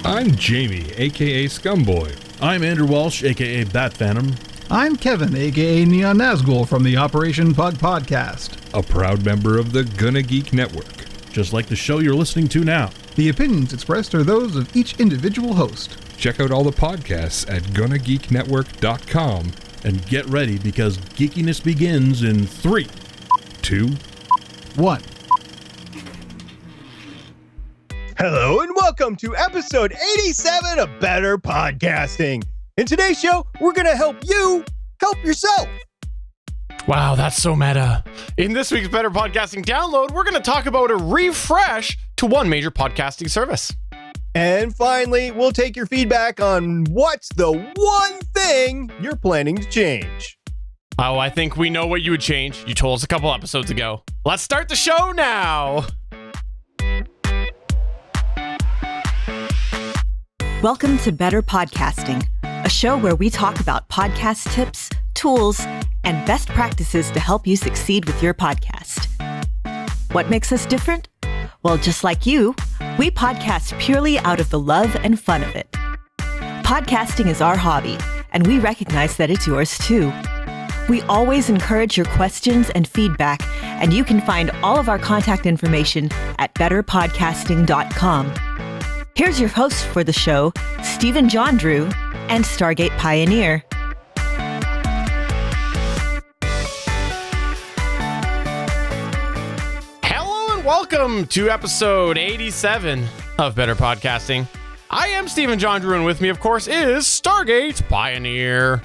I'm Jamie, aka Scumboy. I'm Andrew Walsh, aka Bat Phantom. I'm Kevin, aka Neon Nazgul from the Operation Pug Podcast. A proud member of the Gonna Geek Network. Just like the show you're listening to now. The opinions expressed are those of each individual host. Check out all the podcasts at GonnaGeekNetwork.com. And get ready because geekiness begins in 3, 2, 1. Hello and welcome to episode 87 of Better Podcasting. In today's show, we're going to help you help yourself. Wow, that's so meta. In this week's Better Podcasting Download, we're going to talk about a refresh to one major podcasting service. And finally, we'll take your feedback on what's the one thing you're planning to change. Oh, I think we know what you would change. You told us a couple episodes ago. Let's start the show now. Welcome to Better Podcasting, a show where we talk about podcast tips, tools, and best practices to help you succeed with your podcast. What makes us different? Well, just like you, we podcast purely out of the love and fun of it. Podcasting is our hobby, and we recognize that it's yours too. We always encourage your questions and feedback, and you can find all of our contact information at betterpodcasting.com. Here's your host for the show, Stephen John Drew and Stargate Pioneer. Hello and welcome to episode 87 of Better Podcasting. I am Stephen John Drew, and with me, of course, is Stargate Pioneer.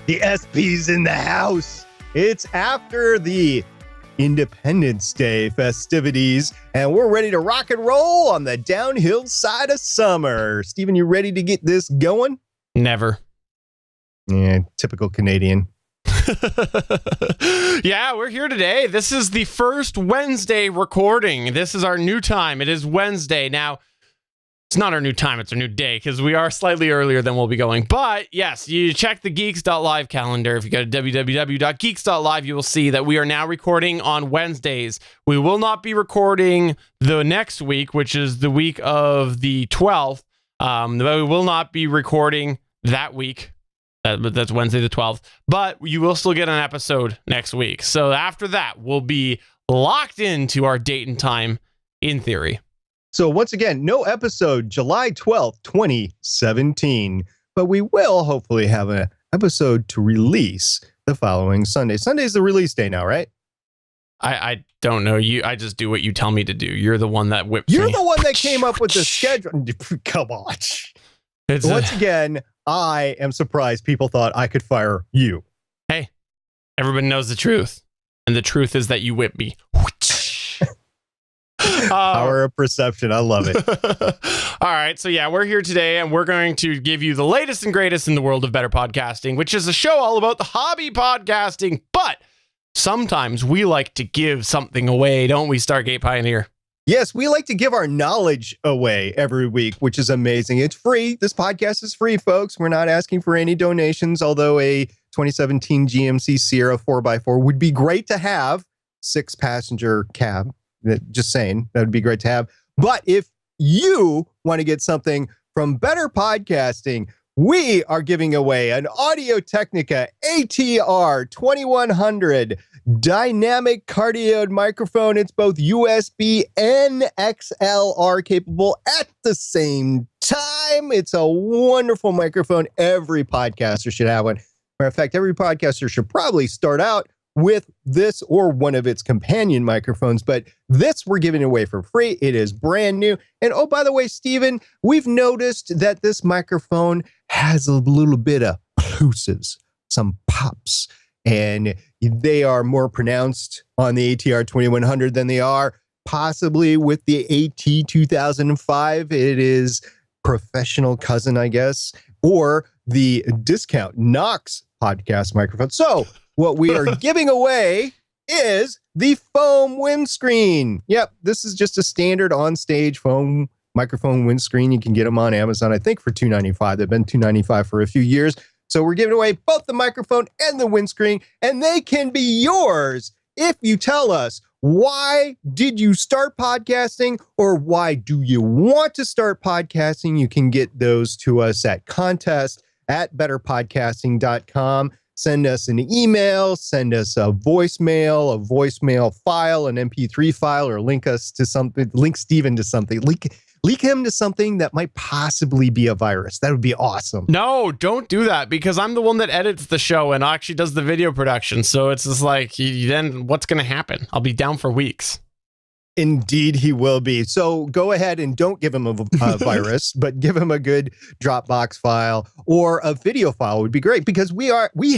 The SP's in the house. It's after the Independence Day festivities, and we're ready to rock and roll on the downhill side of summer. Steven, you ready to get this going? Never. Yeah, typical Canadian. Yeah, we're here today. This is the first Wednesday recording. This is our new time. It is Wednesday. Now, it's not our new time, it's our new day, because we are slightly earlier than we'll be going. But yes, you check the Geeks.live calendar. If you go to www.geeks.live, you will see that we are now recording on Wednesdays. We will not be recording the next week, which is the week of the 12th. We will not be recording that week. That's Wednesday the 12th. But you will still get an episode next week. So after that, we'll be locked into our date and time, in theory. So once again, no episode July 12th, 2017, but we will hopefully have an episode to release the following Sunday. Sunday's the release day now, right? I don't know. I just do what you tell me to do. You're the one that whips me. You're the one that came up with the schedule. Come on. Once again, I am surprised people thought I could fire you. Hey, everybody knows the truth. And the truth is that you whip me. Power of perception. I love it. All right. So yeah, we're here today and we're going to give you the latest and greatest in the world of better podcasting, which is a show all about the hobby podcasting. But sometimes we like to give something away, don't we, Stargate Pioneer? Yes, we like to give our knowledge away every week, which is amazing. It's free. This podcast is free, folks. We're not asking for any donations, although a 2017 GMC Sierra 4x4 would be great to have. 6-passenger cab. Just saying, that would be great to have. But if you want to get something from Better Podcasting, we are giving away an Audio-Technica ATR 2100 dynamic cardioid microphone. It's both USB and XLR capable at the same time. It's a wonderful microphone. Every podcaster should have one. Matter of fact, every podcaster should probably start out with this or one of its companion microphones, but this we're giving away for free. It is brand new. And oh, by the way, Stephen, we've noticed that this microphone has a little bit of plosives, some pops, and they are more pronounced on the ATR 2100 than they are possibly with the AT 2005. It is professional cousin, I guess, or the discount Knox podcast microphone. So what we are giving away is the foam windscreen. Yep, this is just a standard on-stage foam microphone windscreen. You can get them on Amazon, I think, for $295. They've been $295 for a few years. So we're giving away both the microphone and the windscreen, and they can be yours if you tell us, why did you start podcasting or why do you want to start podcasting? You can get those to us at contest@betterpodcasting.com. Send us an email, send us a voicemail file, an MP3 file, or link us to something, link Steven to something, link him to something that might possibly be a virus. That would be awesome. No, don't do that, because I'm the one that edits the show and actually does the video production. So it's just like, then what's going to happen? I'll be down for weeks. Indeed, he will be. So go ahead and don't give him a virus, but give him a good Dropbox file or a video file would be great, because we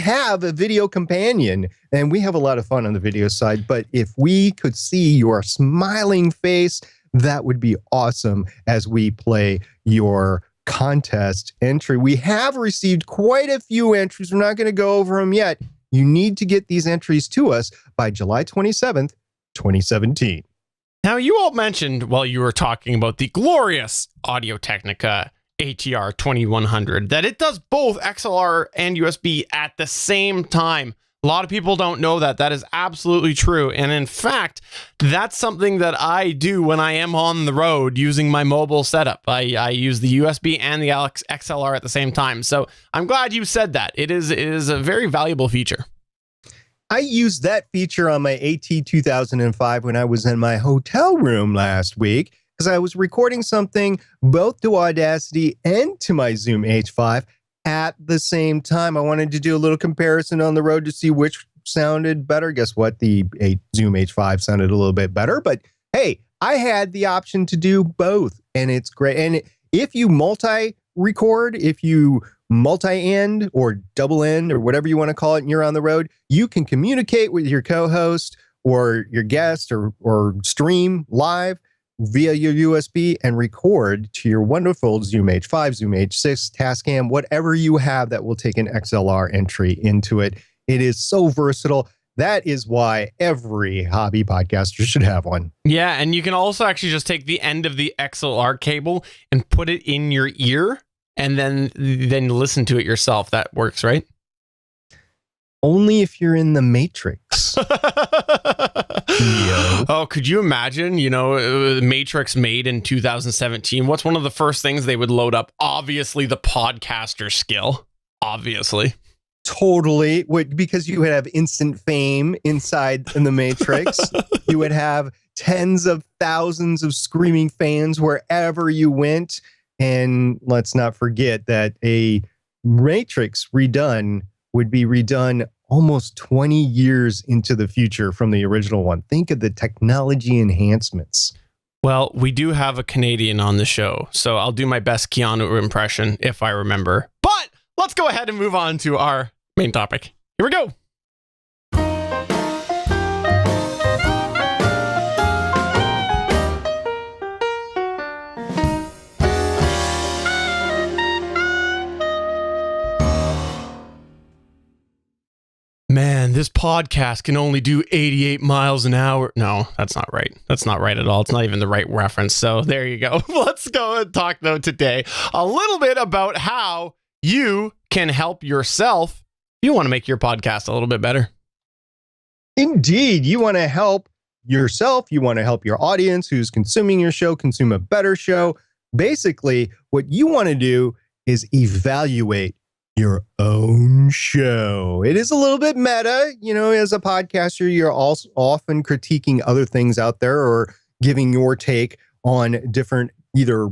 have a video companion and we have a lot of fun on the video side. But if we could see your smiling face, that would be awesome as we play your contest entry. We have received quite a few entries. We're not going to go over them yet. You need to get these entries to us by July 27th, 2017. Now, you all mentioned while you were talking about the glorious Audio-Technica ATR 2100 that it does both XLR and USB at the same time. A lot of people don't know that. That is absolutely true. And in fact, that's something that I do when I am on the road using my mobile setup. I use the USB and the XLR at the same time. So I'm glad you said that. It is a very valuable feature. I used that feature on my AT 2005 when I was in my hotel room last week, because I was recording something both to Audacity and to my Zoom H5 at the same time. I wanted to do a little comparison on the road to see which sounded better. Guess what? The Zoom H5 sounded a little bit better, but hey, I had the option to do both, and it's great. And if you multi-record, if you multi-end or double end or whatever you want to call it and you're on the road, you can communicate with your co-host or your guest or stream live via your USB and record to your wonderful Zoom H5, Zoom H6, Tascam, whatever you have that will take an XLR entry into it. It is so versatile. That is why every hobby podcaster should have one. Yeah, and you can also actually just take the end of the XLR cable and put it in your ear and then listen to it yourself. That works, right? Only if you're in the Matrix. Oh, could you imagine, the Matrix made in 2017? What's one of the first things they would load up? Obviously, the podcaster skill. Obviously. Totally. Because you would have instant fame inside in the Matrix. You would have tens of thousands of screaming fans wherever you went. And let's not forget that a Matrix redone would be redone almost 20 years into the future from the original one. Think of the technology enhancements. Well, we do have a Canadian on the show, so I'll do my best Keanu impression if I remember. But let's go ahead and move on to our main topic. Here we go. Man, this podcast can only do 88 miles an hour. No, that's not right. That's not right at all. It's not even the right reference. So there you go. Let's go and talk, though, today a little bit about how you can help yourself. You want to make your podcast a little bit better. Indeed. You want to help yourself. You want to help your audience who's consuming your show consume a better show. Basically, what you want to do is evaluate your own show. It is a little bit meta, as a podcaster, you're also often critiquing other things out there or giving your take on different either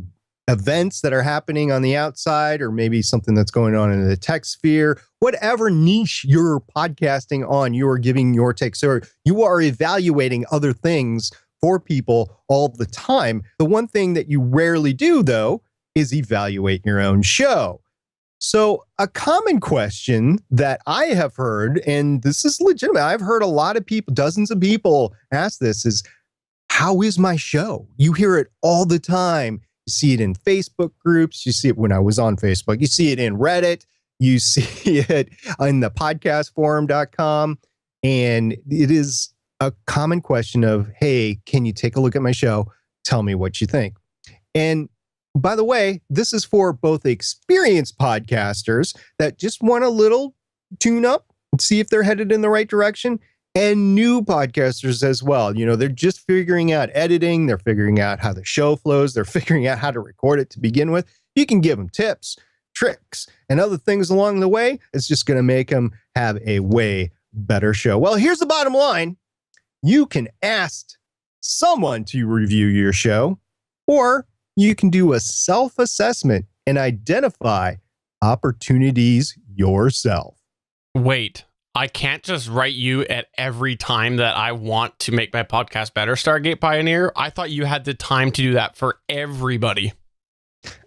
events that are happening on the outside or maybe something that's going on in the tech sphere. Whatever niche you're podcasting on, you are giving your take. So you are evaluating other things for people all the time. The one thing that you rarely do, though, is evaluate your own show. So a common question that I have heard, and this is legitimate, I've heard a lot of people, dozens of people ask this, is how is my show? You hear it all the time. You see it in Facebook groups. You see it when I was on Facebook. You see it in Reddit. You see it in the podcastforum.com. And it is a common question of, hey, can you take a look at my show? Tell me what you think. And by the way, this is for both experienced podcasters that just want a little tune up and see if they're headed in the right direction, and new podcasters as well. They're just figuring out editing. They're figuring out how the show flows. They're figuring out how to record it to begin with. You can give them tips, tricks, and other things along the way. It's just going to make them have a way better show. Well, here's the bottom line. You can ask someone to review your show, or you can do a self-assessment and identify opportunities yourself. Wait, I can't just write you at every time that I want to make my podcast better, Stargate Pioneer. I thought you had the time to do that for everybody.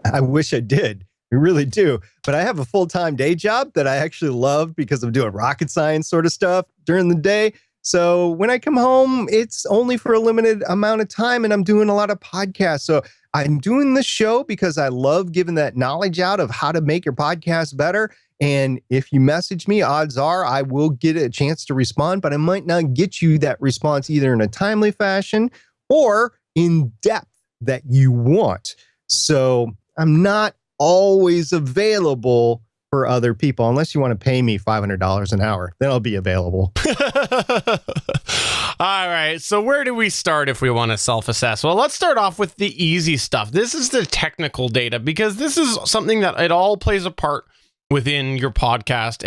I wish I did. I really do. But I have a full-time day job that I actually love because I'm doing rocket science sort of stuff during the day. So when I come home, it's only for a limited amount of time, and I'm doing a lot of podcasts. So I'm doing this show because I love giving that knowledge out of how to make your podcast better. And if you message me, odds are I will get a chance to respond, but I might not get you that response either in a timely fashion or in depth that you want. So I'm not always available for other people, unless you want to pay me $500 an hour, then I'll be available. All right. So where do we start if we want to self-assess? Well, let's start off with the easy stuff. This is the technical data, because this is something that it all plays a part within your podcast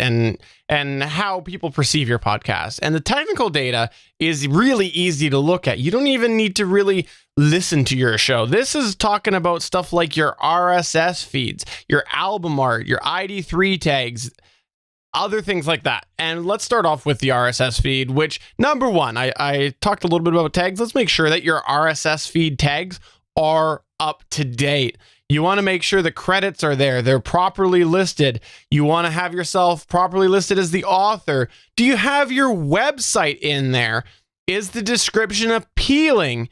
and how people perceive your podcast. And the technical data is really easy to look at. You don't even need to really listen to your show. This is talking about stuff like your RSS feeds, your album art, your ID3 tags, other things like that. And let's start off with the RSS feed, which, number one, I talked a little bit about tags. Let's make sure that your RSS feed tags are up to date. You want to make sure the credits are there. They're properly listed. You want to have yourself properly listed as the author. Do you have your website in there? Is the description appealing?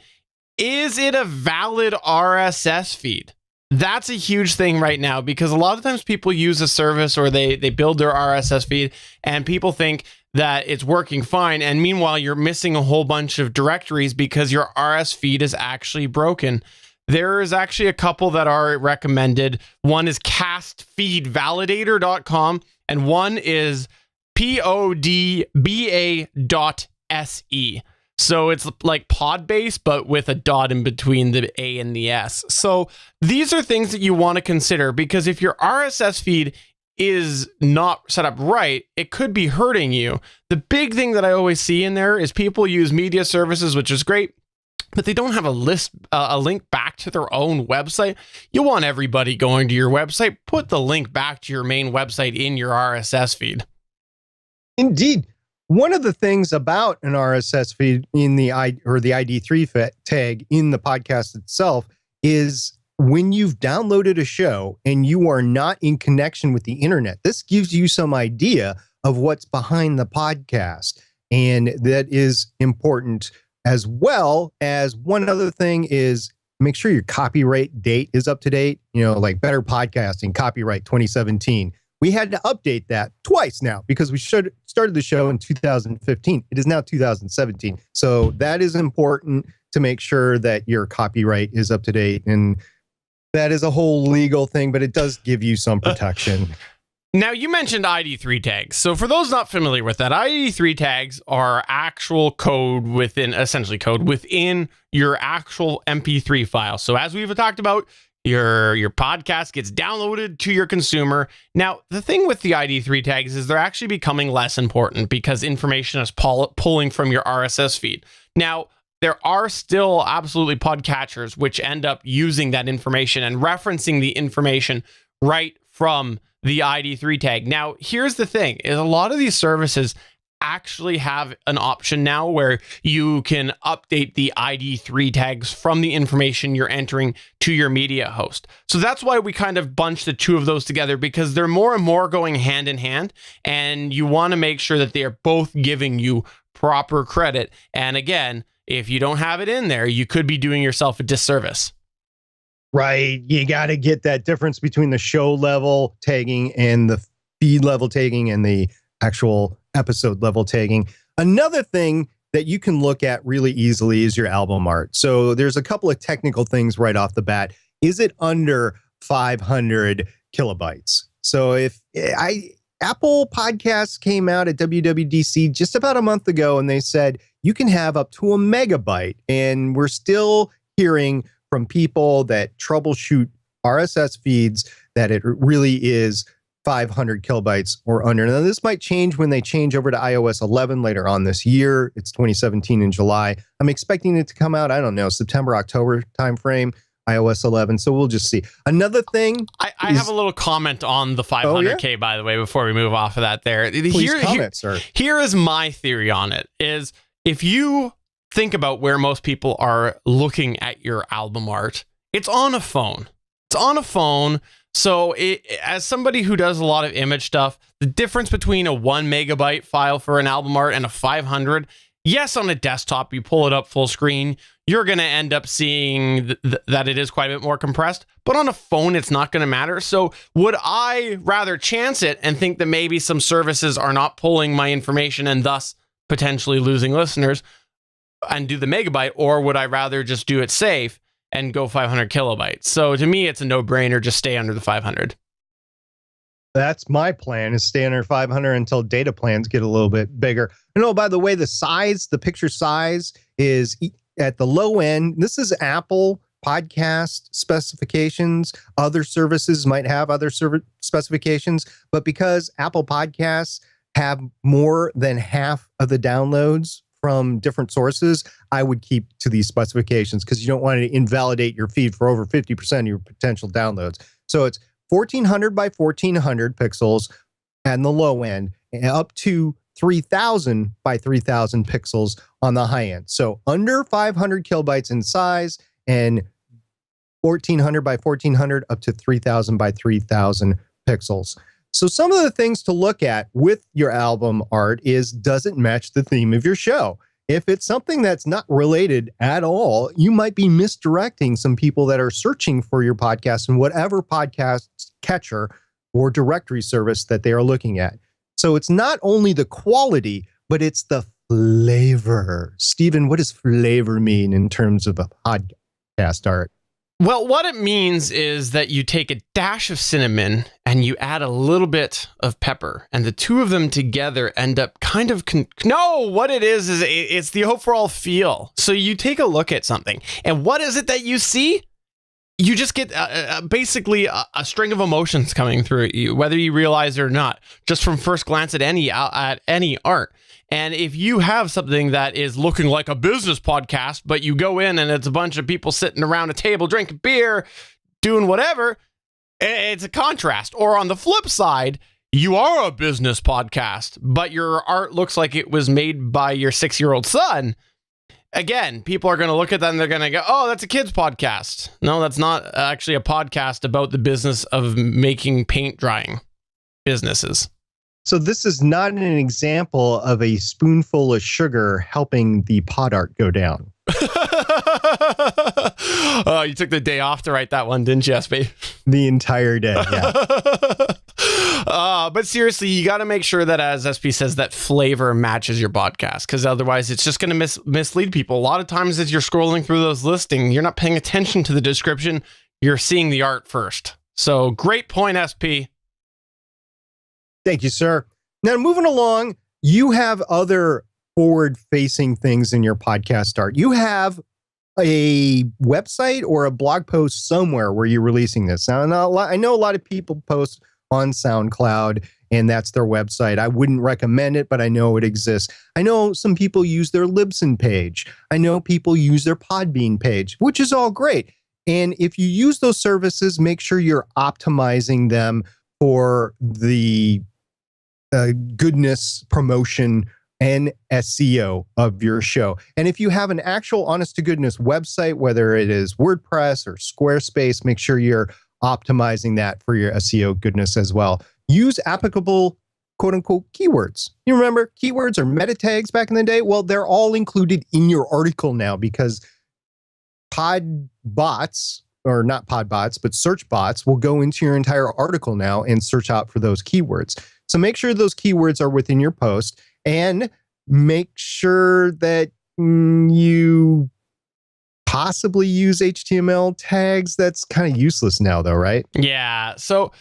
Is it a valid RSS feed? That's a huge thing right now, because a lot of times people use a service or they build their RSS feed and people think that it's working fine. And meanwhile, you're missing a whole bunch of directories because your RSS feed is actually broken. There is actually a couple that are recommended. One is castfeedvalidator.com and one is podba.se. So it's like Podbase, but with a dot in between the A and the S. So these are things that you want to consider, because if your RSS feed is not set up right, it could be hurting you. The big thing that I always see in there is people use media services, which is great, but they don't have a link back to their own website. You want everybody going to your website. Put the link back to your main website in your RSS feed. Indeed. One of the things about an RSS feed in the ID3 tag in the podcast itself is when you've downloaded a show and you are not in connection with the internet, this gives you some idea of what's behind the podcast. And that is important, as well as one other thing is make sure your copyright date is up to date. Like Better Podcasting, copyright 2017. We had to update that twice now because we started the show in 2015. It is now 2017. So that is important to make sure that your copyright is up to date. And that is a whole legal thing, but it does give you some protection. Now, you mentioned ID3 tags. So for those not familiar with that, ID3 tags are actual code within your actual MP3 file. So as we've talked about, your podcast gets downloaded to your consumer. Now, the thing with the ID3 tags is they're actually becoming less important because information is pulling from your RSS feed. Now, there are still absolutely podcatchers which end up using that information and referencing the information right from the ID3 tag. Now, here's the thing, is a lot of these services actually have an option now where you can update the ID3 tags from the information you're entering to your media host. So that's why we kind of bunch the two of those together, because they're more and more going hand in hand, and you want to make sure that they are both giving you proper credit. And again, if you don't have it in there, you could be doing yourself a disservice. Right. You got to get that difference between the show level tagging and the feed level tagging and the actual episode level tagging. Another thing that you can look at really easily is your album art. So there's a couple of technical things right off the bat. Is it under 500 kilobytes? So if Apple Podcasts came out at WWDC just about a month ago, and they said you can have up to a megabyte. And we're still hearing from people that troubleshoot RSS feeds that it really is 500 kilobytes or under. Now, this might change when they change over to iOS 11 later on this year. It's 2017 in July. I'm expecting it to come out, I don't know, September, October timeframe, iOS 11. So we'll just see. Another thing. I have a little comment on the 500K, by the way, before we move off of that there. Please comment, sir. Here is my theory on it, is if you think about where most people are looking at your album art, it's on a phone. It's on a phone. So as somebody who does a lot of image stuff, the difference between a 1 megabyte file for an album art and a 500, yes, on a desktop, you pull it up full screen, you're going to end up seeing that it is quite a bit more compressed. But on a phone, it's not going to matter. So would I rather chance it and think that maybe some services are not pulling my information and thus potentially losing listeners and do the megabyte, or would I rather just do it safe and go 500 kilobytes? So to me, it's a no-brainer. Just stay under the 500. That's my plan, is stay under 500 until data plans get a little bit bigger. And oh, by the way, the picture size is at the low end. This is Apple podcast specifications. Other services might have other specifications, but because Apple Podcasts have more than half of the downloads from different sources, I would keep to these specifications because you don't want to invalidate your feed for over 50% of your potential downloads. So it's 1400 by 1400 pixels and the low end, and up to 3000 by 3000 pixels on the high end. So under 500 kilobytes in size, and 1400 by 1400 up to 3000 by 3000 pixels. So some of the things to look at with your album art is, does it match the theme of your show? If it's something that's not related at all, you might be misdirecting some people that are searching for your podcast in whatever podcast catcher or directory service that they are looking at. So it's not only the quality, but it's the flavor. Stephen, what does flavor mean in terms of a podcast art? Well, what it means is that you take a dash of cinnamon and you add a little bit of pepper, and the two of them together end up kind of... what it is it's the overall feel. So you take a look at something, and what is it that you see? You just get basically a string of emotions coming through you, whether you realize it or not, just from first glance at any art. And if you have something that is looking like a business podcast, but you go in and it's a bunch of people sitting around a table drinking beer, doing whatever, it's a contrast. Or on the flip side, you are a business podcast, but your art looks like it was made by your 6-year-old son. Again, people are going to look at that and they're going to go, oh, that's a kid's podcast. No, that's not actually a podcast about the business of making paint drying businesses. So this is not an example of a spoonful of sugar helping the pot art go down. Oh, you took the day off to write that one, didn't you, SB? The entire day, yeah. But seriously, you got to make sure that, as SB says, that flavor matches your podcast, because otherwise it's just going to mislead people. A lot of times as you're scrolling through those listings, you're not paying attention to the description. You're seeing the art first. So great point, SP. Thank you, sir. Now, moving along, you have other forward-facing things in your podcast art. You have a website or a blog post somewhere where you're releasing this. Now, I know a lot of people post on SoundCloud, and that's their website. I wouldn't recommend it, but I know it exists. I know some people use their Libsyn page. I know people use their Podbean page, which is all great. And if you use those services, make sure you're optimizing them for the goodness, promotion, and SEO of your show. And if you have an actual honest-to-goodness website, whether it is WordPress or Squarespace, make sure you're optimizing that for your SEO goodness as well. Use applicable quote-unquote keywords. You remember keywords or meta tags back in the day? Well, they're all included in your article now because pod bots, or not pod bots, but search bots will go into your entire article now and search out for those keywords. So make sure those keywords are within your post, and make sure that you possibly use HTML tags. That's kind of useless now, though, right? Yeah. So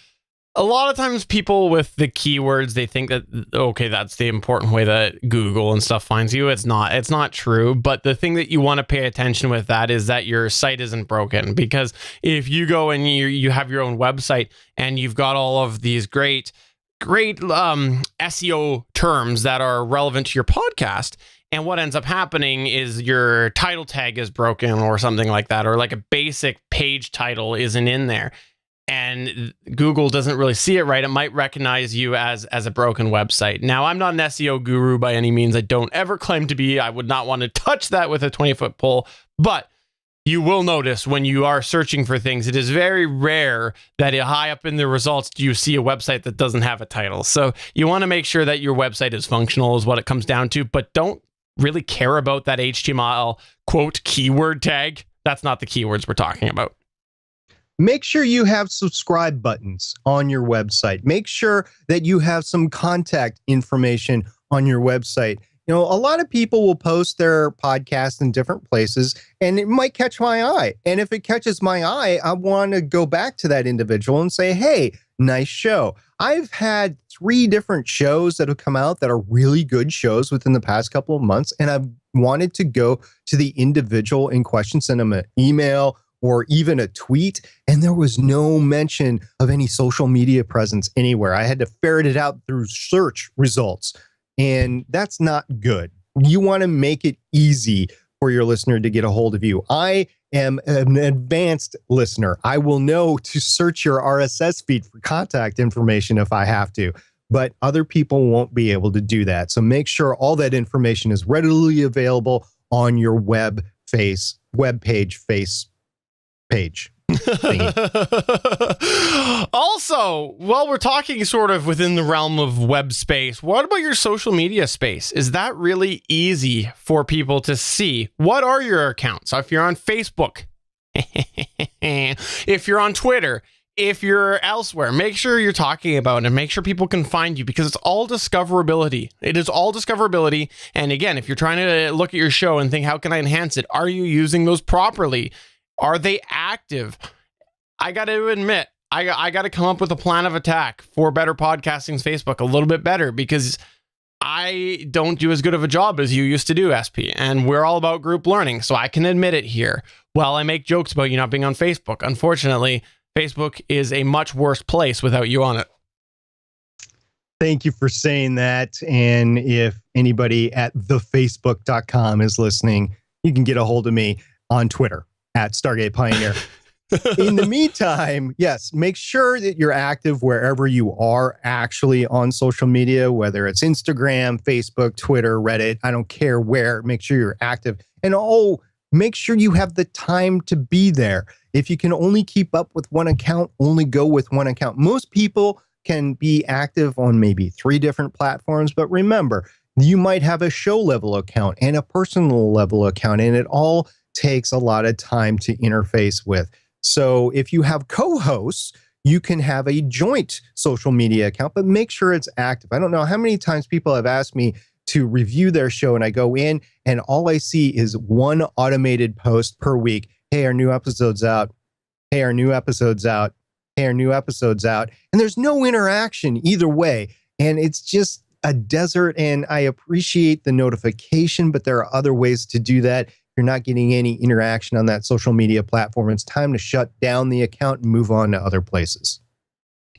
A lot of times people with the keywords, they think that, okay, that's the important way that Google and stuff finds you. It's not true. But the thing that you want to pay attention with that is that your site isn't broken, because if you go and you have your own website and you've got all of these great SEO terms that are relevant to your podcast, and what ends up happening is your title tag is broken or something like that, or like a basic page title isn't in there, and Google doesn't really see it right, it might recognize you as a broken website. Now, I'm not an SEO guru by any means. I don't ever claim to be. I would not want to touch that with a 20-foot pole. But you will notice when you are searching for things, it is very rare that high up in the results do you see a website that doesn't have a title. So you want to make sure that your website is functional is what it comes down to, but don't really care about that HTML quote keyword tag. That's not the keywords we're talking about. Make sure you have subscribe buttons on your website. Make sure that you have some contact information on your website. You know, a lot of people will post their podcasts in different places, and it might catch my eye. And if it catches my eye, I want to go back to that individual and say, hey, nice show. I've had 3 different shows that have come out that are really good shows within the past couple of months, and I've wanted to go to the individual in question, send them an email or even a tweet, and there was no mention of any social media presence anywhere. I had to ferret it out through search results, and that's not good. You want to make it easy for your listener to get a hold of you. I am an advanced listener. I will know to search your RSS feed for contact information if I have to, but other people won't be able to do that. So make sure all that information is readily available on your web page. Also, while we're talking sort of within the realm of web space, what about your social media space? Is that really easy for people to see? What are your accounts? If you're on Facebook, if you're on Twitter, if you're elsewhere, make sure you're talking about it and make sure people can find you, because it's all discoverability. It is all discoverability. And again, if you're trying to look at your show and think, how can I enhance it? Are you using those properly? Are they active? I got to admit, I got to come up with a plan of attack for Better Podcasting's Facebook a little bit better, because I don't do as good of a job as you used to do, SP. And we're all about group learning, so I can admit it here. While I make jokes about you not being on Facebook, unfortunately, Facebook is a much worse place without you on it. Thank you for saying that. And if anybody at thefacebook.com is listening, you can get a hold of me on Twitter at Stargate Pioneer. In the meantime, yes, make sure that you're active wherever you are actually on social media, whether it's Instagram, Facebook, Twitter, Reddit, I don't care where. Make sure you're active. And make sure you have the time to be there. If you can only keep up with one account, only go with one account. Most people can be active on maybe 3 different platforms, but remember, you might have a show level account and a personal level account, and it all takes a lot of time to interface with. So if you have co-hosts, you can have a joint social media account, but make sure it's active. I don't know how many times people have asked me to review their show, and I go in and all I see is one automated post per week. Hey, our new episode's out. Hey, our new episode's out. Hey, our new episode's out. And there's no interaction either way. And it's just a desert, and I appreciate the notification, but there are other ways to do that. If you're not getting any interaction on that social media platform, it's time to shut down the account and move on to other places.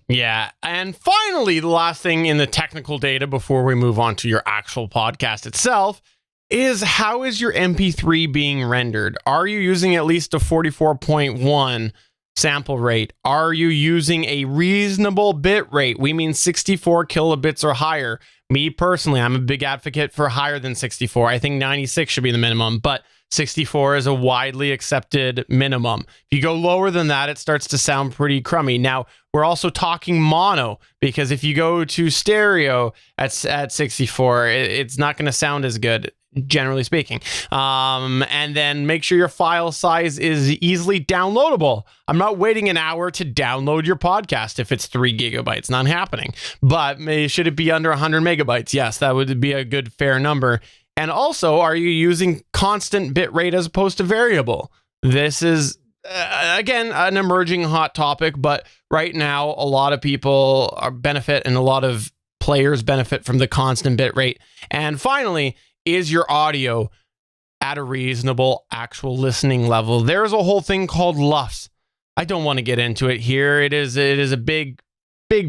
Yeah. And finally, the last thing in the technical data before we move on to your actual podcast itself is, how is your MP3 being rendered? Are you using at least a 44.1 sample rate? Are you using a reasonable bit rate? We mean 64 kilobits or higher. Me personally, I'm a big advocate for higher than 64. I think 96 should be the minimum, but 64 is a widely accepted minimum. If you go lower than that, it starts to sound pretty crummy. Now, we're also talking mono, because if you go to stereo at 64, it's not going to sound as good, generally speaking. And then make sure your file size is easily downloadable. I'm not waiting an hour to download your podcast if it's 3 gigabytes. Not happening. But should it be under 100 megabytes? Yes, that would be a good, fair number. And also, are you using constant bit rate as opposed to variable? This is again, an emerging hot topic, but right now a lot of people benefit and a lot of players benefit from the constant bit rate. And finally, is your audio at a reasonable actual listening level? There's a whole thing called LUFS. I don't want to get into it here. It is a big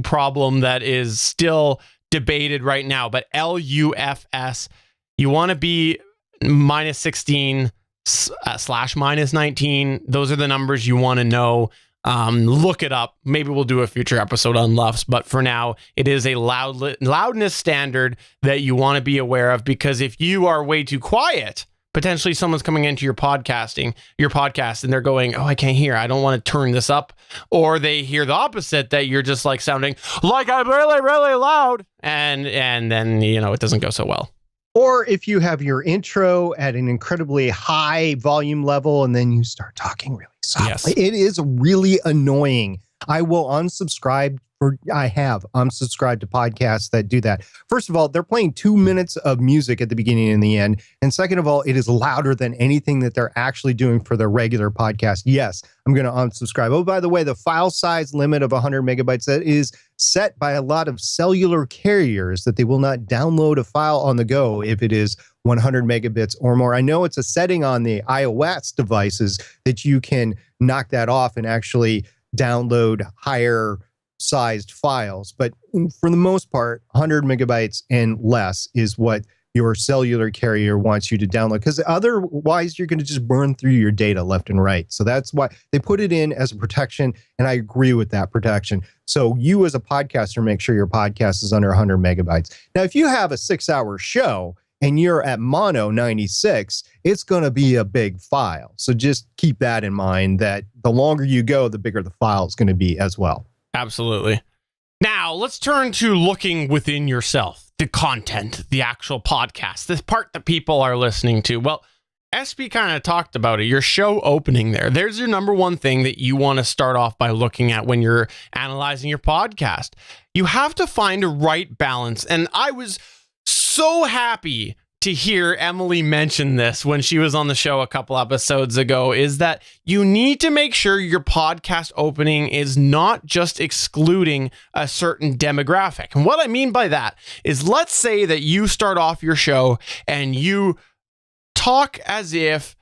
problem that is still debated right now, but LUFS, you want to be minus 16 / minus 19. Those are the numbers you want to know. Look it up. Maybe we'll do a future episode on LUFS, but for now, it is a loudness standard that you want to be aware of, because if you are way too quiet, potentially someone's coming into your podcast, and they're going, oh, I can't hear. I don't want to turn this up. Or they hear the opposite, that you're just like sounding like I'm really, really loud. And then, it doesn't go so well. Or if you have your intro at an incredibly high volume level and then you start talking really softly, It is really annoying. I will unsubscribe. I have unsubscribed to podcasts that do that. First of all, they're playing 2 minutes of music at the beginning and the end. And second of all, it is louder than anything that they're actually doing for their regular podcast. Yes, I'm going to unsubscribe. Oh, by the way, the file size limit of 100 megabytes, that is set by a lot of cellular carriers, that they will not download a file on the go if it is 100 megabits or more. I know it's a setting on the iOS devices that you can knock that off and actually download higher sized files, but for the most part, 100 megabytes and less is what your cellular carrier wants you to download, because otherwise you're going to just burn through your data left and right. So that's why they put it in as a protection, and I agree with that protection. So you as a podcaster, make sure your podcast is under 100 megabytes. Now, if you have a 6-hour show and you're at mono 96, it's going to be a big file. So just keep that in mind, that the longer you go, the bigger the file is going to be as well. Absolutely. Now, let's turn to looking within yourself, the content, the actual podcast, this part that people are listening to. Well, SP kind of talked about it, your show opening there. There's your number one thing that you want to start off by looking at when you're analyzing your podcast. You have to find a right balance. And I was so happy to hear Emily mention this when she was on the show a couple episodes ago, is that you need to make sure your podcast opening is not just excluding a certain demographic. And what I mean by that is, let's say that you start off your show and you talk as if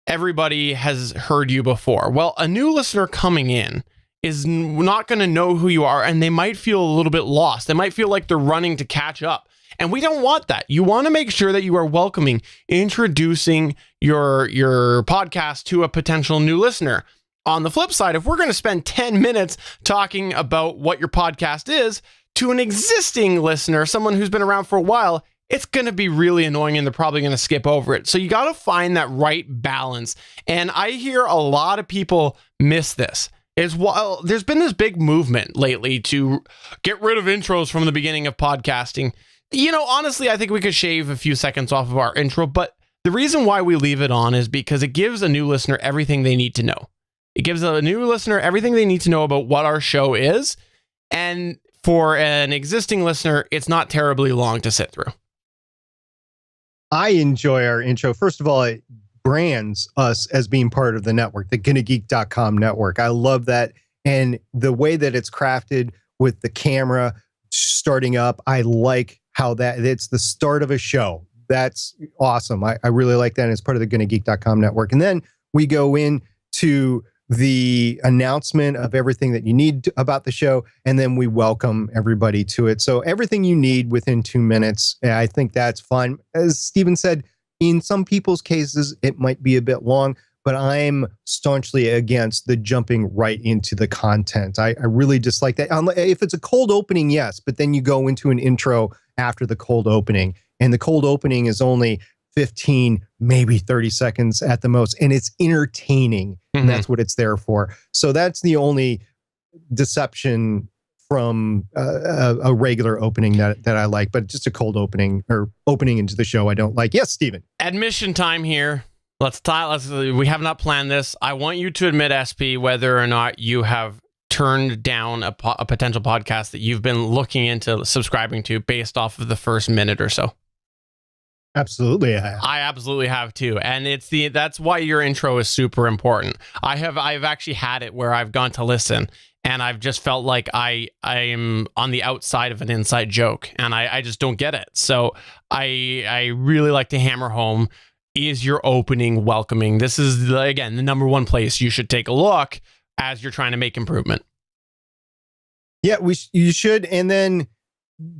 everybody has heard you before. Well, a new listener coming in is not going to know who you are, and they might feel a little bit lost. They might feel like they're running to catch up. And we don't want that. You want to make sure that you are welcoming, introducing your podcast to a potential new listener. On the flip side, if we're going to spend 10 minutes talking about what your podcast is to an existing listener, someone who's been around for a while, it's going to be really annoying and they're probably going to skip over it. So you got to find that right balance. And I hear a lot of people miss this. There's been this big movement lately to get rid of intros from the beginning of podcasting. Honestly, I think we could shave a few seconds off of our intro, but the reason why we leave it on is because it gives a new listener everything they need to know. It gives a new listener everything they need to know about what our show is. And for an existing listener, it's not terribly long to sit through. I enjoy our intro. First of all, it brands us as being part of the network, the GonnaGeek.com network. I love that. And the way that it's crafted with the camera starting up, I like how it's the start of a show. That's awesome. I really like that. And it's part of the GonnaGeek.com network. And then we go into the announcement of everything that you need about the show. And then we welcome everybody to it. So everything you need within 2 minutes. I think that's fun. As Stephen said, in some people's cases, it might be a bit long, but I'm staunchly against the jumping right into the content. I really dislike that. If it's a cold opening, yes, but then you go into an intro after the cold opening, and the cold opening is only 15, maybe 30 seconds at the most, and it's entertaining, and that's what it's there for. So that's the only deception from a regular opening that I like, but just a cold opening or opening into the show I don't like. Yes, Stephen. Admission time here. We have not planned this. I want you to admit, SP, whether or not you have turned down a potential podcast that you've been looking into subscribing to based off of the first minute or so. Absolutely, I have. I absolutely have too, and that's why your intro is super important. I've actually had it where I've gone to listen, and I've just felt like I am on the outside of an inside joke, and I just don't get it. So I really like to hammer home: is your opening welcoming? This is again the number one place you should take a look as you're trying to make improvement. Yeah, you should, and then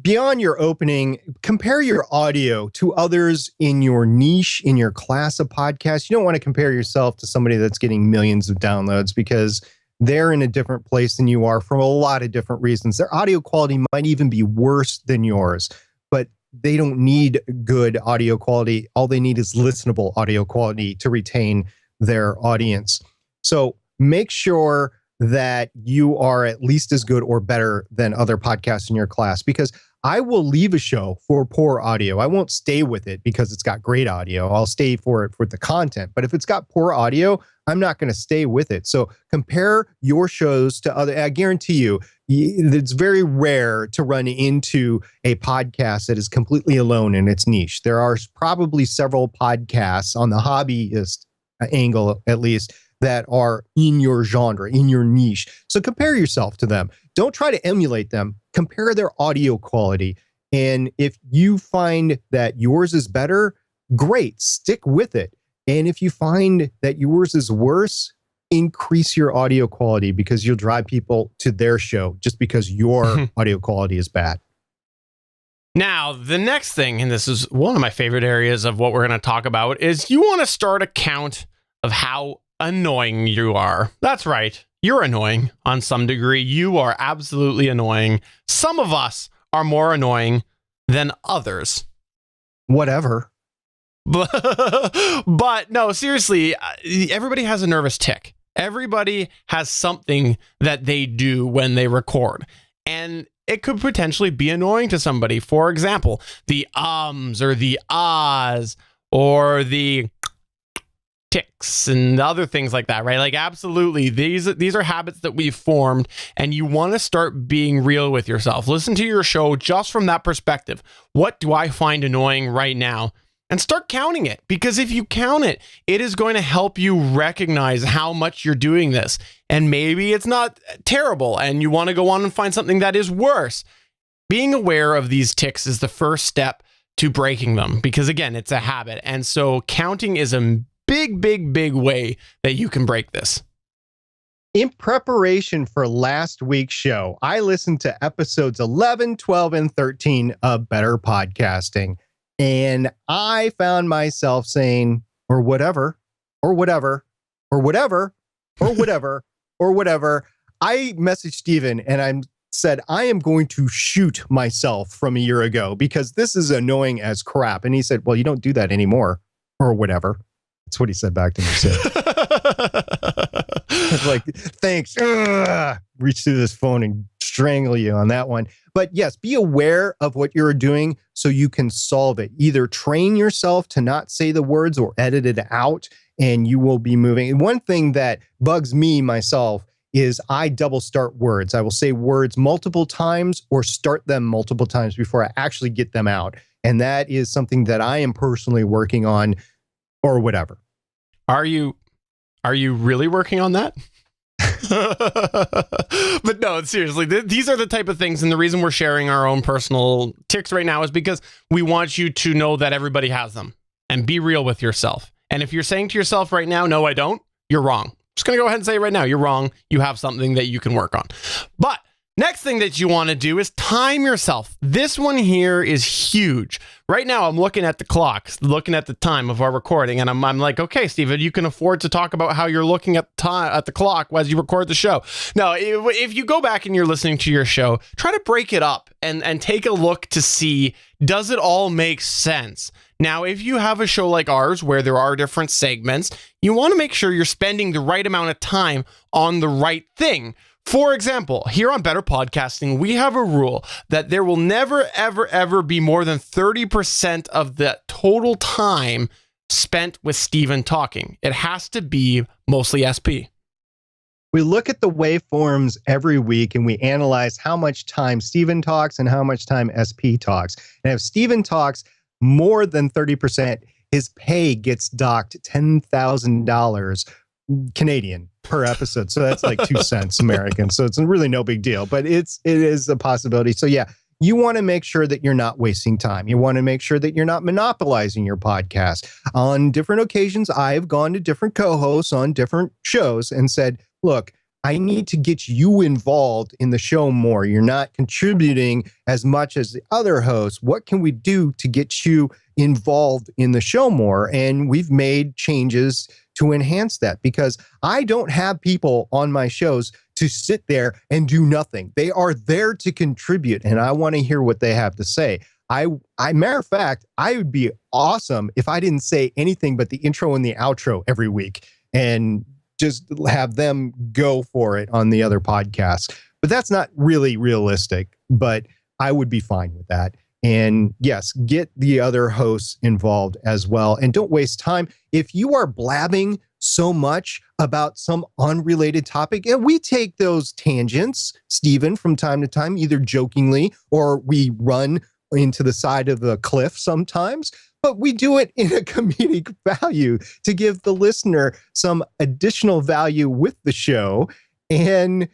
beyond your opening, compare your audio to others in your niche, in your class of podcasts. You don't want to compare yourself to somebody that's getting millions of downloads because they're in a different place than you are for a lot of different reasons. Their audio quality might even be worse than yours, but they don't need good audio quality. All they need is listenable audio quality to retain their audience. So make sure that you are at least as good or better than other podcasts in your class, because I will leave a show for poor audio. I won't stay with it because it's got great audio. I'll stay for it for the content. But if it's got poor audio, I'm not going to stay with it. So compare your shows to other. I guarantee you, it's very rare to run into a podcast that is completely alone in its niche. There are probably several podcasts on the hobbyist angle, at least, that are in your genre, in your niche. So compare yourself to them. Don't try to emulate them. Compare their audio quality. And if you find that yours is better, great, stick with it. And if you find that yours is worse, increase your audio quality because you'll drive people to their show just because your audio quality is bad. Now, the next thing, and this is one of my favorite areas of what we're going to talk about, is you want to start a count of how annoying you are. That's right. You're annoying on some degree. You are absolutely annoying. Some of us are more annoying than others. Whatever. But no, seriously, everybody has a nervous tick. Everybody has something that they do when they record. And it could potentially be annoying to somebody. For example, the ums or the ahs or the ticks and other things like that, right? Like, absolutely, these are habits that we've formed, and you want to start being real with yourself. Listen to your show just from that perspective. What do I find annoying right now? And start counting it, because if you count it, it is going to help you recognize how much you're doing this. And maybe it's not terrible and you want to go on and find something that is worse. Being aware of these ticks is the first step to breaking them, because again, it's a habit. And so counting is a big way that you can break this. In preparation for last week's show, I listened to episodes 11, 12, and 13 of Better Podcasting. And I found myself saying, or whatever, or whatever, or whatever, or whatever, or whatever. I messaged Steven and I said, I am going to shoot myself from a year ago because this is annoying as crap. And he said, well, you don't do that anymore, or whatever. That's what he said back to me. So. I was like, thanks. Reach through this phone and strangle you on that one. But yes, be aware of what you're doing so you can solve it. Either train yourself to not say the words or edit it out, and you will be moving. And one thing that bugs me myself is I double start words. I will say words multiple times or start them multiple times before I actually get them out. And that is something that I am personally working on, or whatever. Are you really working on that? But no, seriously, these are the type of things, and the reason we're sharing our own personal tics right now is because we want you to know that everybody has them, and be real with yourself. And if you're saying to yourself right now, no, I don't, you're wrong. Just gonna go ahead and say it right now, you're wrong. You have something that you can work on. But next thing that you want to do is time yourself. This one here is huge. Right now, I'm looking at the clock, looking at the time of our recording, and I'm like, okay, Steven, you can afford to talk about how you're looking at the clock as you record the show. Now, if you go back and you're listening to your show, try to break it up and take a look to see, does it all make sense? Now, if you have a show like ours where there are different segments, you want to make sure you're spending the right amount of time on the right thing. For example, here on Better Podcasting, we have a rule that there will never, ever be more than 30% of the total time spent with Steven talking. It has to be mostly SP. We look at the waveforms every week and we analyze how much time Steven talks and how much time SP talks. And if Steven talks more than 30%, his pay gets docked $10,000 Canadian per episode. So that's like 2 cents American. So it's really no big deal, but it is a possibility. So yeah, you want to make sure that you're not wasting time. You want to make sure that you're not monopolizing your podcast. On different occasions, I've gone to different co-hosts on different shows and said, look, I need to get you involved in the show more. You're not contributing as much as the other hosts. What can we do to get you involved in the show more? And we've made changes to enhance that, because I don't have people on my shows to sit there and do nothing. They are there to contribute, and I want to hear what they have to say. Matter of fact, I would be awesome if I didn't say anything but the intro and the outro every week and just have them go for it on the other podcasts. But that's not really realistic, but I would be fine with that. And yes, get the other hosts involved as well. And don't waste time. If you are blabbing so much about some unrelated topic, and we take those tangents, Stephen, from time to time, either jokingly or we run into the side of the cliff sometimes, but we do it in a comedic value to give the listener some additional value with the show. And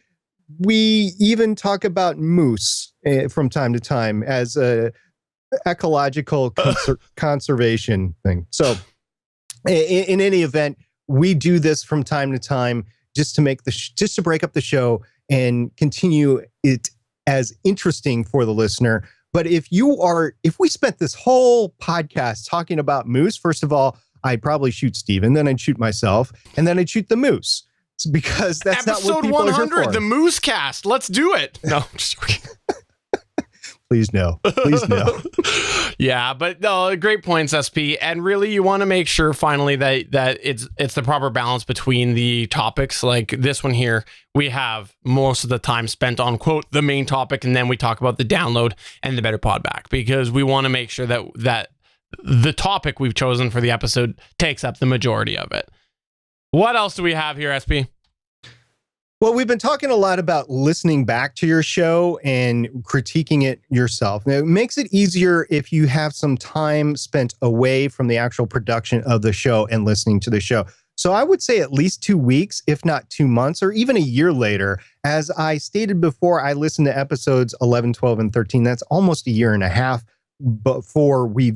we even talk about moose from time to time as a ecological conservation thing. So in any event, we do this from time to time just to make just to break up the show and continue it as interesting for the listener. But if we spent this whole podcast talking about moose, first of all, I'd probably shoot Steven, then I'd shoot myself, and then I'd shoot the moose. Because that's not what people are here for. Episode 100, the Moose Cast. Let's do it. No, just joking. Please no. Please no. Yeah, but no, great points, SP. And really, you want to make sure finally that it's the proper balance between the topics. Like this one here, we have most of the time spent on, quote, the main topic, and then we talk about the download and the better pod back, because we want to make sure that the topic we've chosen for the episode takes up the majority of it. What else do we have here, SP? Well, we've been talking a lot about listening back to your show and critiquing it yourself. Now, it makes it easier if you have some time spent away from the actual production of the show and listening to the show. So I would say at least 2 weeks, if not 2 months, or even a year later. As I stated before, I listened to episodes 11, 12, and 13. That's almost a year and a half before we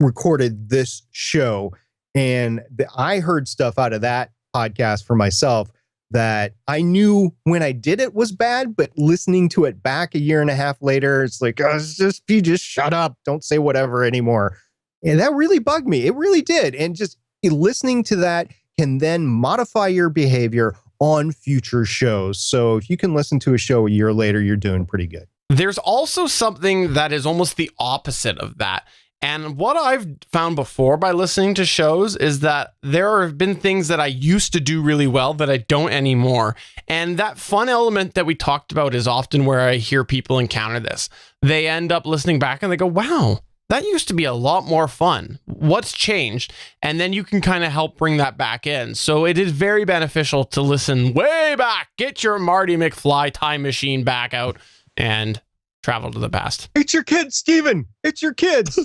recorded this show. And I heard stuff out of that podcast for myself that I knew when I did it was bad, but listening to it back a year and a half later, it's like, you just shut up. Don't say whatever anymore. And that really bugged me. It really did. And just listening to that can then modify your behavior on future shows. So if you can listen to a show a year later, you're doing pretty good. There's also something that is almost the opposite of that. And what I've found before by listening to shows is that there have been things that I used to do really well that I don't anymore. And that fun element that we talked about is often where I hear people encounter this. They end up listening back and they go, wow, that used to be a lot more fun. What's changed? And then you can kind of help bring that back in. So it is very beneficial to listen way back. Get your Marty McFly time machine back out and travel to the past. It's your kids, Steven. It's your kids.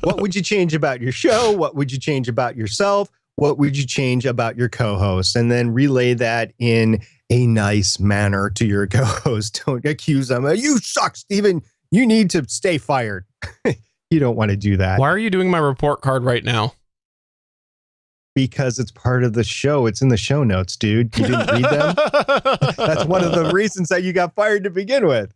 What would you change about your show? What would you change about yourself? What would you change about your co-host? And then relay that in a nice manner to your co-host. Don't accuse them. You suck, Steven. You need to stay fired. You don't want to do that. Why are you doing my report card right now? Because it's part of the show. It's in the show notes, dude. You didn't read them? That's one of the reasons that you got fired to begin with.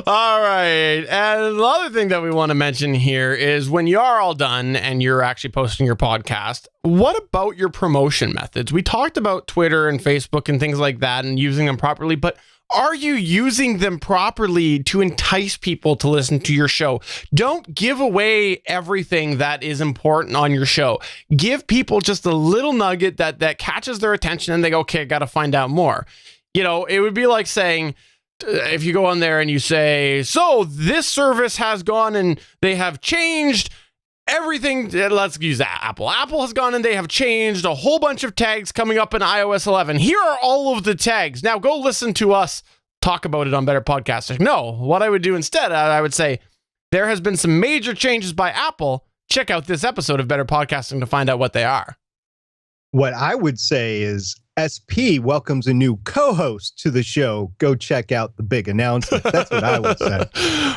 All right. And the other thing that we want to mention here is when you are all done and you're actually posting your podcast, what about your promotion methods? We talked about Twitter and Facebook and things like that and using them properly, but are you using them properly to entice people to listen to your show? Don't give away everything that is important on your show. Give people just a little nugget that catches their attention and they go, okay, I got to find out more. You know, it would be like saying, if you go on there and you say, so this service has gone and they have changed everything. Let's use that. Apple has gone and they have changed a whole bunch of tags coming up in iOS 11. Here are all of the tags. Now go listen to us talk about it on Better Podcasting. No, what I would do instead, I would say, there has been some major changes by Apple. Check out this episode of Better Podcasting to find out what they are. What I would say is SP welcomes a new co-host to the show. Go check out the big announcement. That's what I would say.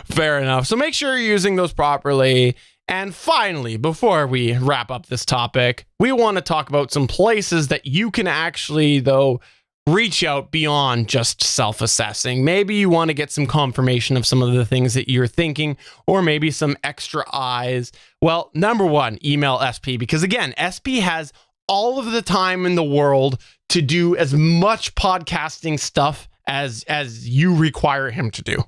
Fair enough. So make sure you're using those properly. And finally, before we wrap up this topic, we want to talk about some places that you can actually, though, reach out beyond just self-assessing. Maybe you want to get some confirmation of some of the things that you're thinking, or maybe some extra eyes. Well, number one, email SP, because again, SP has all of the time in the world to do as much podcasting stuff as you require him to do.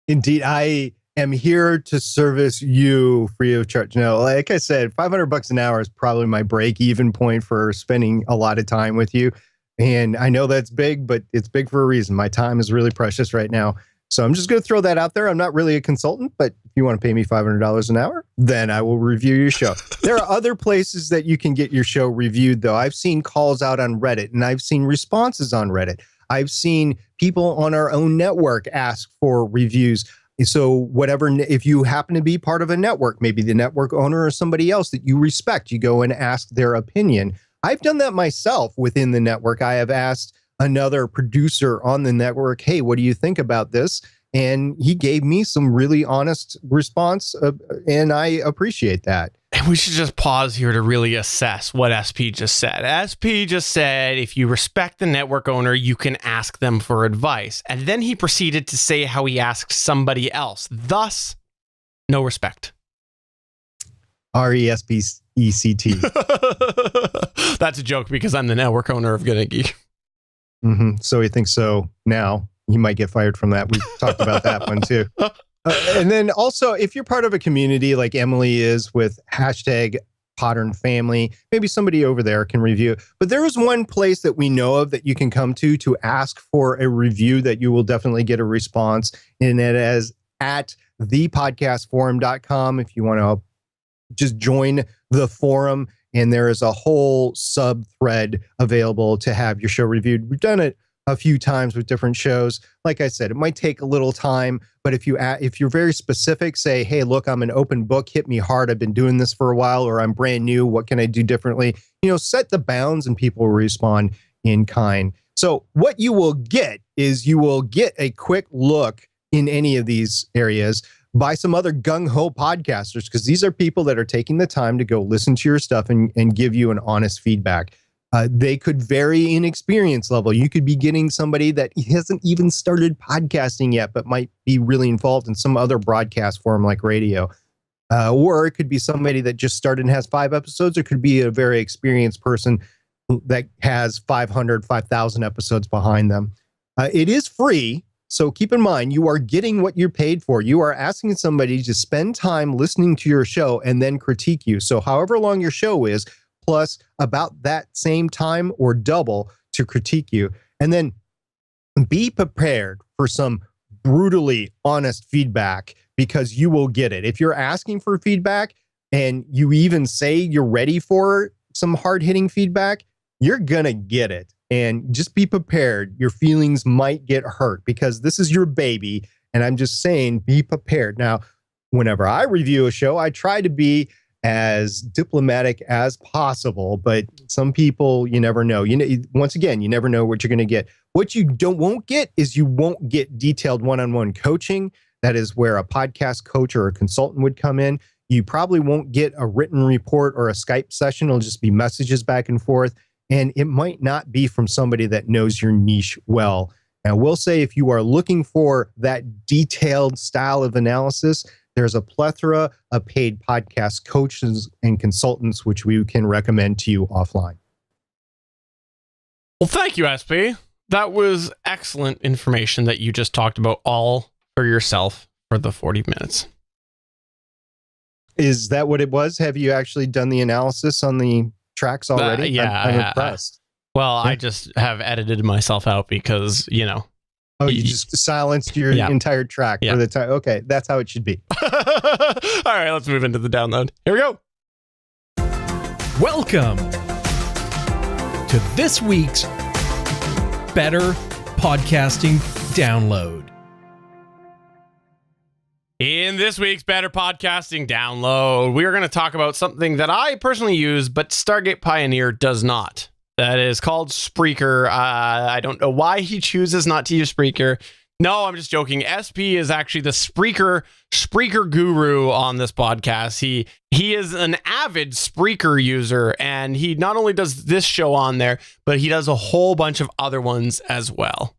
Indeed, I am here to service you free of charge. No, like I said, $500 an hour is probably my break-even point for spending a lot of time with you. And I know that's big, but it's big for a reason. My time is really precious right now. So I'm just going to throw that out there. I'm not really a consultant, but if you want to pay me $500 an hour, then I will review your show. There are other places that you can get your show reviewed, though. I've seen calls out on Reddit, and I've seen responses on Reddit. I've seen people on our own network ask for reviews. So whatever, if you happen to be part of a network, maybe the network owner or somebody else that you respect, you go and ask their opinion. I've done that myself within the network. I have asked another producer on the network, hey, what do you think about this? And he gave me some really honest response, and I appreciate that. And we should just pause here to really assess what SP just said. SP just said, if you respect the network owner, you can ask them for advice. And then he proceeded to say how he asked somebody else. Thus, no respect. RESPECT. That's a joke because I'm the network owner of Gonna Geek. Mm-hmm. So he thinks so now. He might get fired from that. We've talked about that one too. And then also, if you're part of a community like Emily is with hashtag Podern Family, maybe somebody over there can review. But there is one place that we know of that you can come to ask for a review that you will definitely get a response. And it is at thepodcastforum.com if you want to just join the forum. And there is a whole sub thread available to have your show reviewed. We've done it a few times with different shows. Like I said, it might take a little time, but if you're very specific, say, hey, look, I'm an open book, hit me hard. I've been doing this for a while, or I'm brand new. What can I do differently? Set the bounds and people will respond in kind. So what you will get is you will get a quick look in any of these areas by some other gung-ho podcasters, because these are people that are taking the time to go listen to your stuff and give you an honest feedback. They could vary in experience level. You could be getting somebody that hasn't even started podcasting yet, but might be really involved in some other broadcast form like radio. Or it could be somebody that just started and has 5 episodes. Or it could be a very experienced person that has 500, 5,000 episodes behind them. It is free. So keep in mind, you are getting what you're paid for. You are asking somebody to spend time listening to your show and then critique you. So however long your show is, plus about that same time or double to critique you. And then be prepared for some brutally honest feedback, because you will get it. If you're asking for feedback and you even say you're ready for some hard-hitting feedback, you're going to get it. And just be prepared. Your feelings might get hurt because this is your baby. And I'm just saying, be prepared. Now, whenever I review a show, I try to be as diplomatic as possible, but some people, you never know. Once again, you never know what you're going to get. What you won't get is you won't get detailed one-on-one coaching. That is where a podcast coach or a consultant would come in. You probably won't get a written report or a Skype session. It'll just be messages back and forth. And it might not be from somebody that knows your niche well. And I will say, if you are looking for that detailed style of analysis, there's a plethora of paid podcast coaches and consultants, which we can recommend to you offline. Well, thank you, SP. That was excellent information that you just talked about all for yourself for the 40 minutes. Is that what it was? Have you actually done the analysis on the tracks already? Yeah, I'm impressed. Well, Yeah. I just have edited myself out because, Oh, you just silenced your entire track for the time. Okay, that's how it should be. All right, let's move into the download. Here we go. Welcome to this week's Better Podcasting Download. In this week's Better Podcasting Download, we are going to talk about something that I personally use, but Stargate Pioneer does not. That is called Spreaker. I don't know why he chooses not to use Spreaker. No, I'm just joking. SP is actually the Spreaker guru on this podcast. He is an avid Spreaker user, and he not only does this show on there, but he does a whole bunch of other ones as well.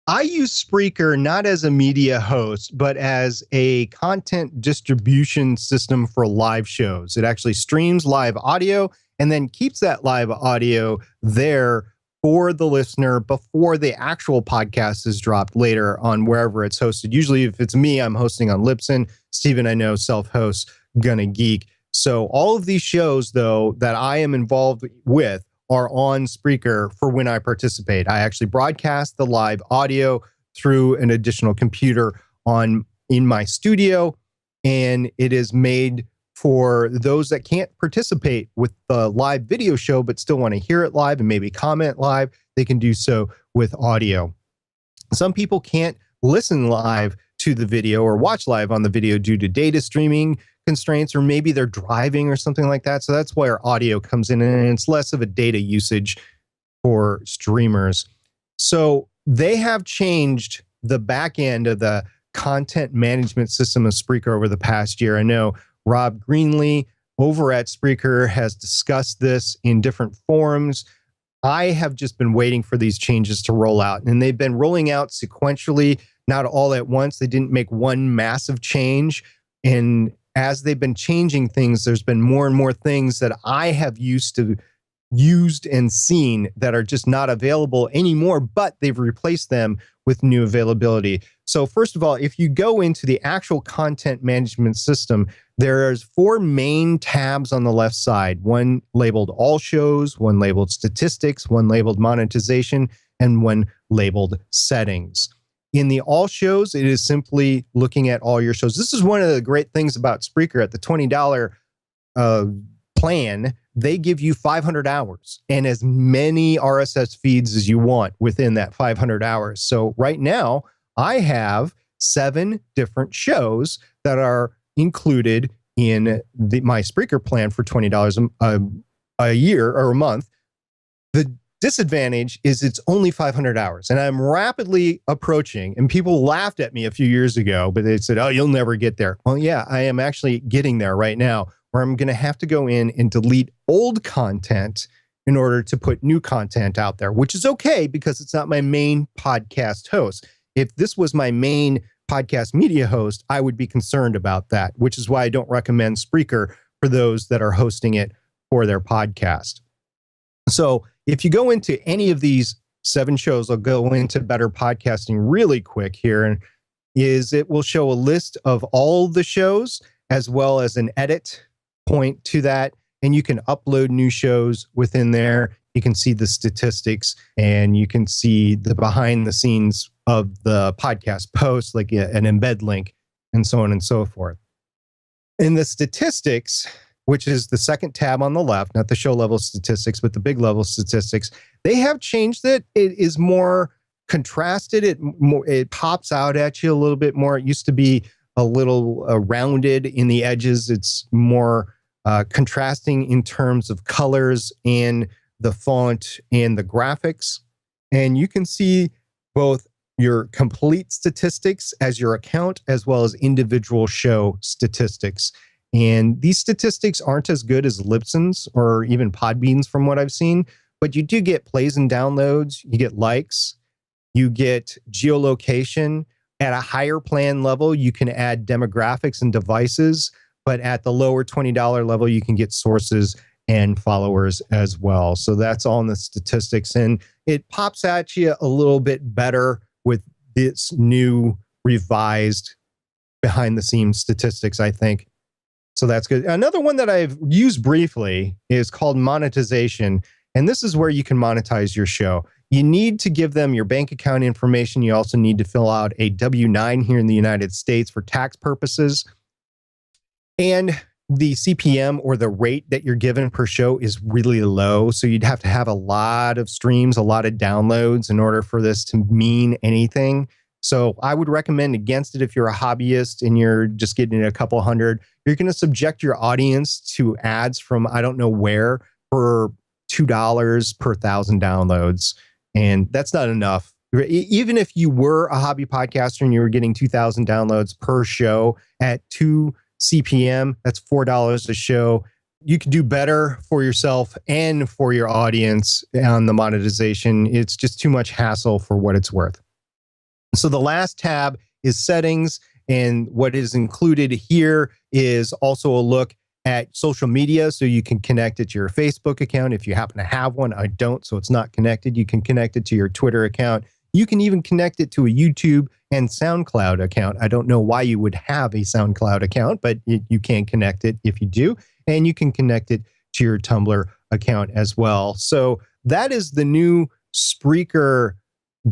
I use Spreaker not as a media host, but as a content distribution system for live shows. It actually streams live audio and then keeps that live audio there for the listener before the actual podcast is dropped later on wherever it's hosted. Usually, if it's me, I'm hosting on Libsyn. Steven, I know, self-hosts Gonna Geek. So all of these shows, though, that I am involved with are on Spreaker for when I participate. I actually broadcast the live audio through an additional computer in my studio, and it is made for those that can't participate with the live video show but still want to hear it live and maybe comment live. They can do so with audio. Some people can't listen live to the video or watch live on the video due to data streaming constraints, or maybe they're driving or something like that. So that's where audio comes in, and it's less of a data usage for streamers. So they have changed the back end of the content management system of Spreaker over the past year. I know Rob Greenlee over at Spreaker has discussed this in different forums. I have just been waiting for these changes to roll out, and they've been rolling out sequentially, not all at once. They didn't make one massive change, and as they've been changing things, there's been more and more things that I have used and seen that are just not available anymore, but they've replaced them with new availability. So first of all, if you go into the actual content management system, there's 4 main tabs on the left side, one labeled all shows, one labeled statistics, one labeled monetization, and one labeled settings. In the all shows, it is simply looking at all your shows. This is one of the great things about Spreaker. At the $20 plan, they give you 500 hours and as many RSS feeds as you want within that 500 hours. So right now, I have 7 different shows that are included in my Spreaker plan for $20 a year or a month. The disadvantage is it's only 500 hours, and I'm rapidly approaching, and people laughed at me a few years ago, but they said, oh, you'll never get there. Well, yeah, I am actually getting there right now, where I'm going to have to go in and delete old content in order to put new content out there, which is okay because it's not my main podcast host. If this was my main podcast media host, I would be concerned about that, which is why I don't recommend Spreaker for those that are hosting it for their podcast. So if you go into any of these 7 shows, I'll go into Better Podcasting really quick here, and it will show a list of all the shows as well as an edit point to that, and you can upload new shows within there. You can see the statistics, and you can see the behind the scenes of the podcast post, like an embed link, and so on and so forth. In the statistics, which is the second tab on the left, not the show level statistics, but the big level statistics, they have changed it. It is more contrasted. It pops out at you a little bit more. It used to be a little rounded in the edges. It's more contrasting in terms of colors and the font and the graphics. And you can see both your complete statistics as your account, as well as individual show statistics. And these statistics aren't as good as Libsyn's or even Podbean's from what I've seen, but you do get plays and downloads, you get likes, you get geolocation. At a higher plan level, you can add demographics and devices, but at the lower $20 level, you can get sources and followers as well. So that's all in the statistics, and it pops at you a little bit better with this new revised behind the scenes statistics, I think. So that's good. Another one that I've used briefly is called monetization. And this is where you can monetize your show. You need to give them your bank account information. You also need to fill out a W-9 here in the United States for tax purposes. And the CPM, or the rate that you're given per show, is really low. So you'd have to have a lot of streams, a lot of downloads in order for this to mean anything. So I would recommend against it if you're a hobbyist and you're just getting a couple hundred. You're going to subject your audience to ads from I don't know where for $2 per 1,000 downloads. And that's not enough. Even if you were a hobby podcaster and you were getting 2,000 downloads per show at 2 CPM, that's $4 a show. You can do better for yourself and for your audience on the monetization. It's just too much hassle for what it's worth. So the last tab is settings. And what is included here is also a look at social media. So you can connect it to your Facebook account if you happen to have one. I don't, so it's not connected. You can connect it to your Twitter account. You can even connect it to a YouTube and SoundCloud account. I don't know why you would have a SoundCloud account, but you can connect it if you do. And you can connect it to your Tumblr account as well. So that is the new Spreaker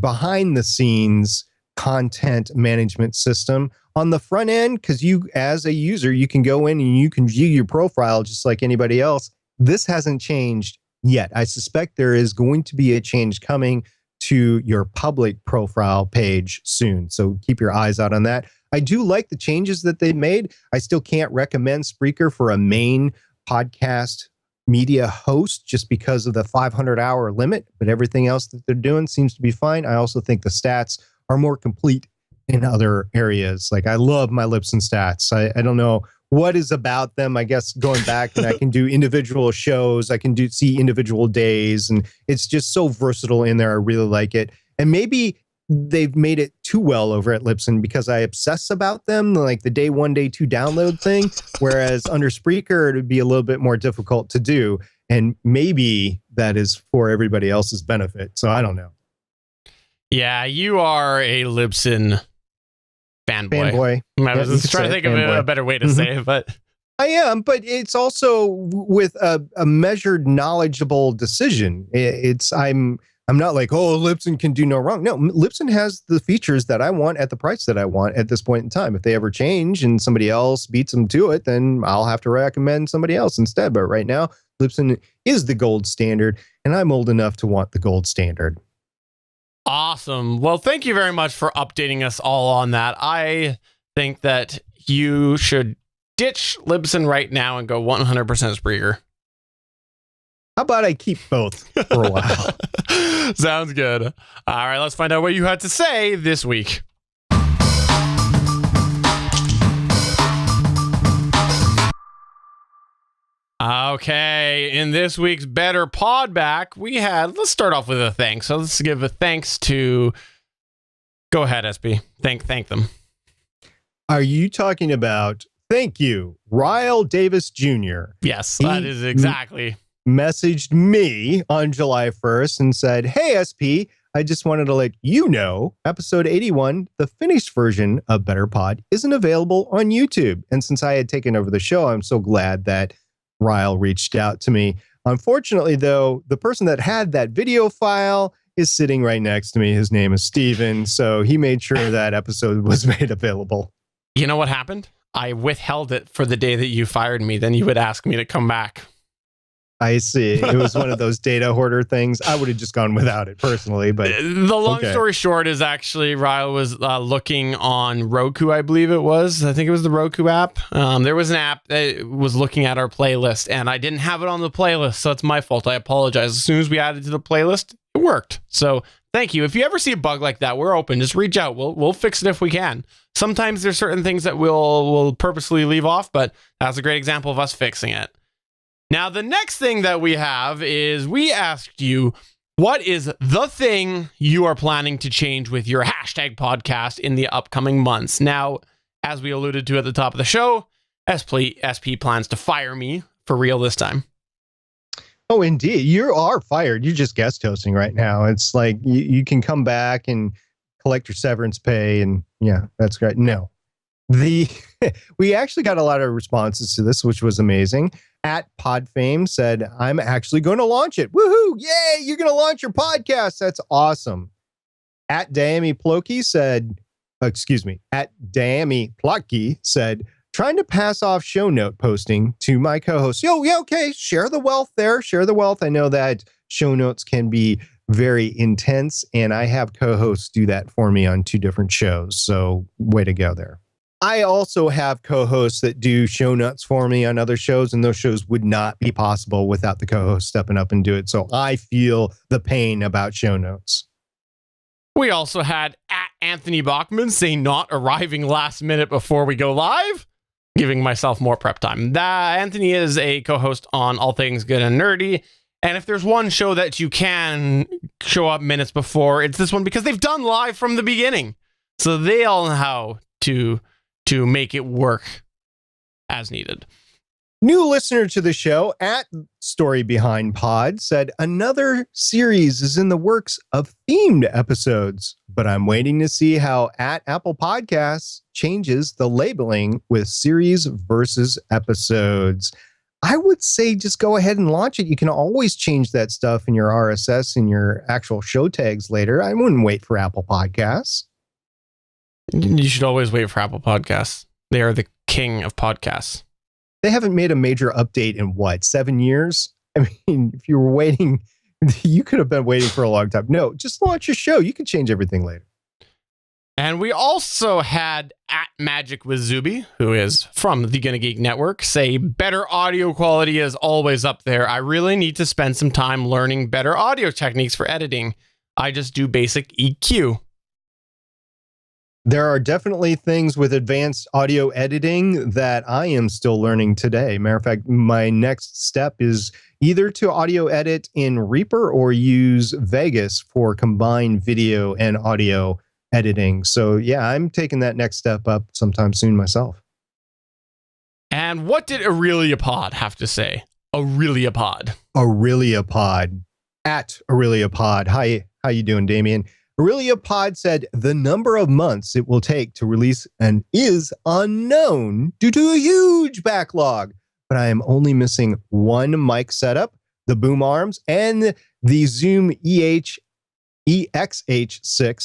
behind the scenes content management system. On the front end, because you, as a user, you can go in and you can view your profile just like anybody else. This hasn't changed yet. I suspect there is going to be a change coming to your public profile page soon. So keep your eyes out on that. I do like the changes that they made. I still can't recommend Spreaker for a main podcast media host just because of the 500-hour limit, but everything else that they're doing seems to be fine. I also think the stats are more complete in other areas. Like I love my Libsyn stats. I don't know what is about them. I guess going back and I can do individual shows. I can see individual days, and it's just so versatile in there. I really like it. And maybe they've made it too well over at Libsyn because I obsess about them, like the day one, day two download thing. Whereas under Spreaker, it would be a little bit more difficult to do. And maybe that is for everybody else's benefit. So I don't know. Yeah, you are a Libsyn fanboy. I was just trying to think of a better way to say it, but I am, but it's also with a measured, knowledgeable decision. I'm not like, oh, Libsyn can do no wrong. No, Libsyn has the features that I want at the price that I want at this point in time. If they ever change and somebody else beats them to it, then I'll have to recommend somebody else instead. But right now, Libsyn is the gold standard, and I'm old enough to want the gold standard. Awesome. Well, thank you very much for updating us all on that. I think that you should ditch Libsyn right now and go 100% Spreaker. How about I keep both for a while? Sounds good. All right, let's find out what you had to say this week. Okay, in this week's Better Pod Back, let's start off with a thanks. So let's give a thanks to, go ahead, SB. Thank them. Are you talking about, thank you, Ryle Davis Jr.? Yes, that is exactly. Messaged me on July 1st and said, hey, SP, I just wanted to let you know, episode 81, the finished version of Better Pod, isn't available on YouTube. And since I had taken over the show, I'm so glad that Ryle reached out to me. Unfortunately, though, the person that had that video file is sitting right next to me. His name is Steven. So he made sure that episode was made available. You know what happened? I withheld it for the day that you fired me. Then you would ask me to come back. I see. It was one of those data hoarder things. I would have just gone without it personally, but the long story short is actually Ryle was looking on Roku, I believe it was. I think it was the Roku app. There was an app that was looking at our playlist, and I didn't have it on the playlist, so it's my fault. I apologize. As soon as we added to the playlist, it worked. So thank you. If you ever see a bug like that, we're open. Just reach out. We'll fix it if we can. Sometimes there's certain things that we'll purposely leave off, but that's a great example of us fixing it. Now, the next thing that we have is we asked you, what is the thing you are planning to change with your hashtag podcast in the upcoming months? Now, as we alluded to at the top of the show, SP plans to fire me for real this time. Oh, indeed. You are fired. You're just guest hosting right now. It's like you can come back and collect your severance pay. And yeah, that's great. No. We actually got a lot of responses to this, which was amazing. At Podfame said, I'm actually going to launch it. Woohoo! Yay! You're going to launch your podcast. That's awesome. At Diami Plotke said, at Diami Plotke said, trying to pass off show note posting to my co-host. Yeah, okay. Share the wealth there. Share the wealth. I know that show notes can be very intense, and I have co-hosts do that for me on 2 different shows. So way to go there. I also have co-hosts that do show notes for me on other shows, and those shows would not be possible without the co-host stepping up and do it. So I feel the pain about show notes. We also had Anthony Bachman say not arriving last minute before we go live, giving myself more prep time. Anthony is a co-host on All Things Good and Nerdy. And if there's one show that you can show up minutes before, it's this one, because they've done live from the beginning. So they all know how to make it work as needed. New listener to the show at Story Behind Pod said, another series is in the works of themed episodes, but I'm waiting to see how at Apple Podcasts changes the labeling with series versus episodes. I would say just go ahead and launch it. You can always change that stuff in your RSS and your actual show tags later. I wouldn't wait for Apple Podcasts. You should always wait for Apple Podcasts. They are the king of podcasts. They haven't made a major update in 7 years? I mean, if you were waiting, you could have been waiting for a long time. No, just launch your show. You can change everything later. And we also had at Magic with Zuby, who is from the Gonna Geek Network, say better audio quality is always up there. I really need to spend some time learning better audio techniques for editing. I just do basic EQ. There are definitely things with advanced audio editing that I am still learning today. Matter of fact, my next step is either to audio edit in Reaper or use Vegas for combined video and audio editing. So yeah, I'm taking that next step up sometime soon myself. And what did AureliaPod have to say? AureliaPod. AureliaPod. At AureliaPod. Hi, how you doing, Damien? AureliaPod said the number of months it will take to release an is unknown due to a huge backlog. But I am only missing one mic setup, the boom arms, and the Zoom EXH6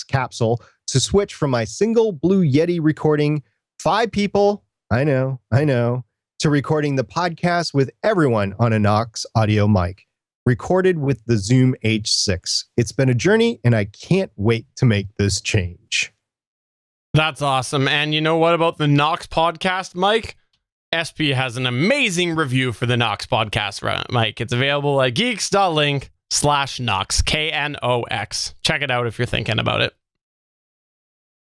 capsule to switch from my single Blue Yeti recording 5 people, I know, to recording the podcast with everyone on a Knox audio mic. Recorded with the Zoom H6. It's been a journey, and I can't wait to make this change. That's awesome. And you know what about the Knox podcast mic? SP has an amazing review for the Knox podcast mic. It's available at geeks.link/Knox, KNOX. Check it out if you're thinking about it.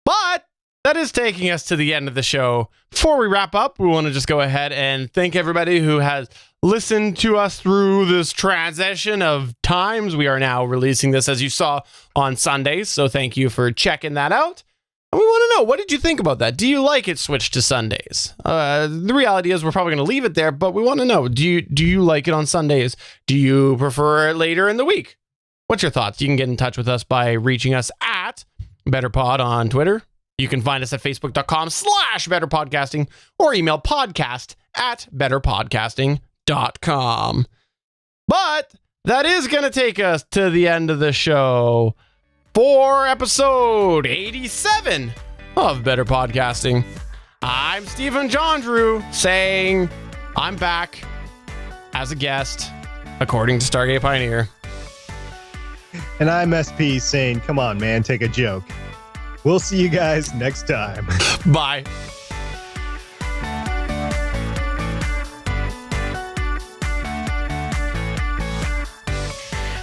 But that is taking us to the end of the show. Before we wrap up, we want to just go ahead and thank everybody who has listened to us through this transition of times. We are now releasing this, as you saw, on Sundays. So thank you for checking that out. And we want to know, what did you think about that? Do you like it switched to Sundays? The reality is we're probably going to leave it there, but we want to know, do you like it on Sundays? Do you prefer it later in the week? What's your thoughts? You can get in touch with us by reaching us at BetterPod on Twitter. You can find us at facebook.com/betterpodcasting or email podcast@betterpodcasting.com. But that is going to take us to the end of the show for episode 87 of Better Podcasting. I'm Stephen John Drew saying I'm back as a guest, according to Stargate Pioneer. And I'm SP saying, come on, man, take a joke. We'll see you guys next time. Bye.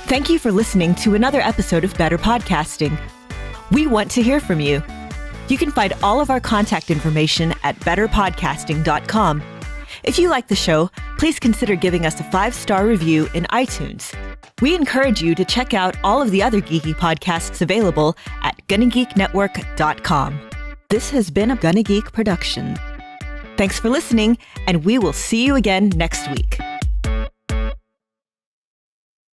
Thank you for listening to another episode of Better Podcasting. We want to hear from you. You can find all of our contact information at betterpodcasting.com. If you like the show, please consider giving us a 5-star review in iTunes. We encourage you to check out all of the other geeky podcasts available at GonnaGeekNetwork.com. This has been a Gonna Geek production. Thanks for listening, and we will see you again next week.